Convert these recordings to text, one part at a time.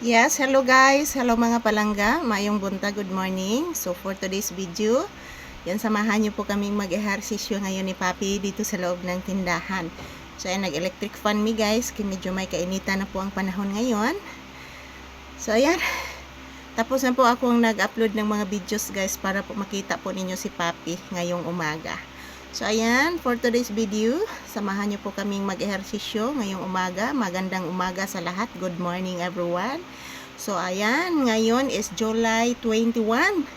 Yes, hello guys. Hello mga palangga. Mayong bunta, good morning. So for today's video, yan samahan niyo po kaming mag-ehersisyo ngayon ni Papi dito sa loob ng tindahan. So ayan, nag-electric fan me guys. Medyo may kainitan na po ang panahon ngayon. So ayan, tapos na po akong nag-upload ng mga videos guys para po makita po ninyo si Papi ngayong umaga. So ayan, for today's video, samahan niyo po kaming mag-ehersisyo ngayong umaga. Magandang umaga sa lahat. Good morning everyone. So ayan, ngayon is July 21,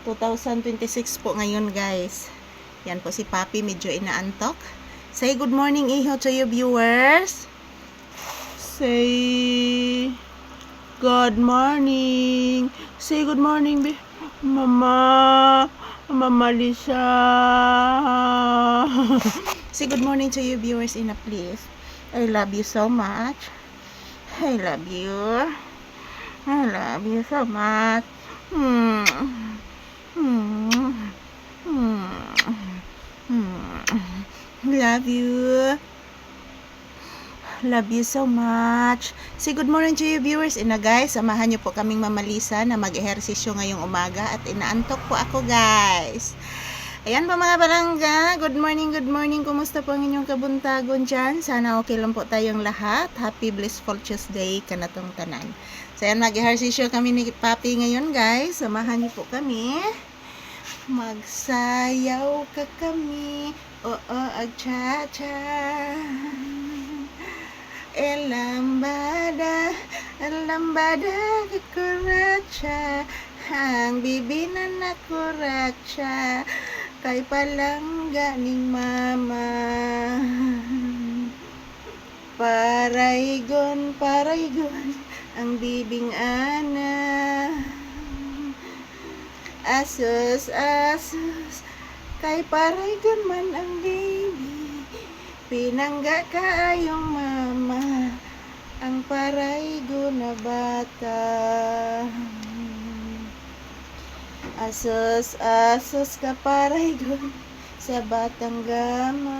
2026 po ngayon guys. Yan po si Papi, medyo inaantok. Say good morning iho to you viewers. Say good morning. Say good morning Mama. Mama Lisa. Say good morning to you viewers in a please. I love you so much. I love you. I love you so much. Love you. Love you so much. Say good morning to you viewers. Ina guys, samahan niyo po kaming Mama Lisa na mag-ehersisyo ngayong umaga at inaantok po ako guys. Ayan po mga balangga. Good morning, good morning. Kumusta po ang inyong kabuntagon dyan? Sana okay lang po tayong lahat. Happy blissful Tuesday kanatong tanan. So ayan, mag-ehersisyo kami ni Papi ngayon guys. Samahan niyo po kami. Magsayaw ka kami. Oo, ag-cha-cha. Lambada kuracha, ang bibinan na kuracha, kay palangga ning mama. Paraygon, ang bibing ana. Asus, kay paraygon man ang bibi. Pinangga kaayong mama, ang paraygo na bata. Asos ka paraygo sa batang gama.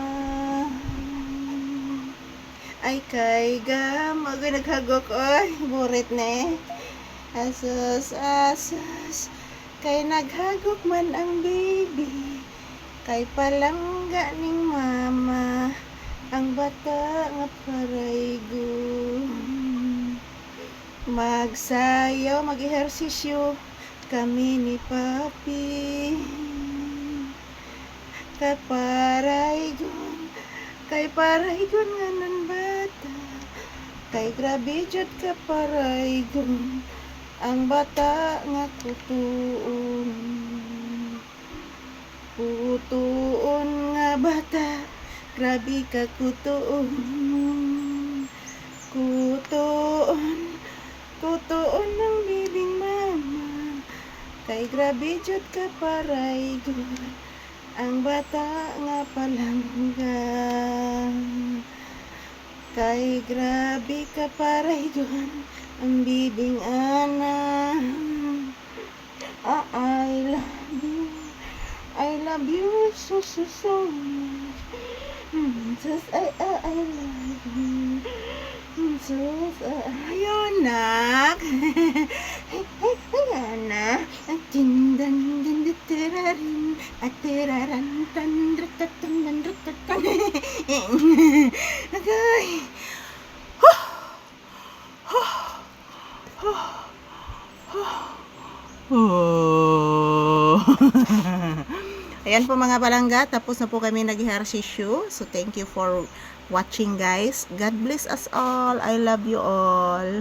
Ay kay gama, naghagok oy, burit na eh. Asos, kay naghagok man ang baby, kay palangga ning mama, ang bata nga paraygo. Magsayaw, mag-ehersisyo kami ni Papi. Kay paraygon nga nan bata, kay grabe jud ka paraygon, ang bata nga kutuon. Kutuon nga bata, grabe ka kutuon. Kutuon ng bibing mama, kay grabe jud ka paraygon, ang bata nga palangga. Kay grabe ka paraygon, ang bibing ana. I love you so much. Just I love you. Just ayun nak. Ayan na. Tindan tirarin atiraran tandratatan. Okay. Ayan po mga palangga, tapos na po kami nag-ehersisyo. So thank you for watching guys. God bless us all. I love you all.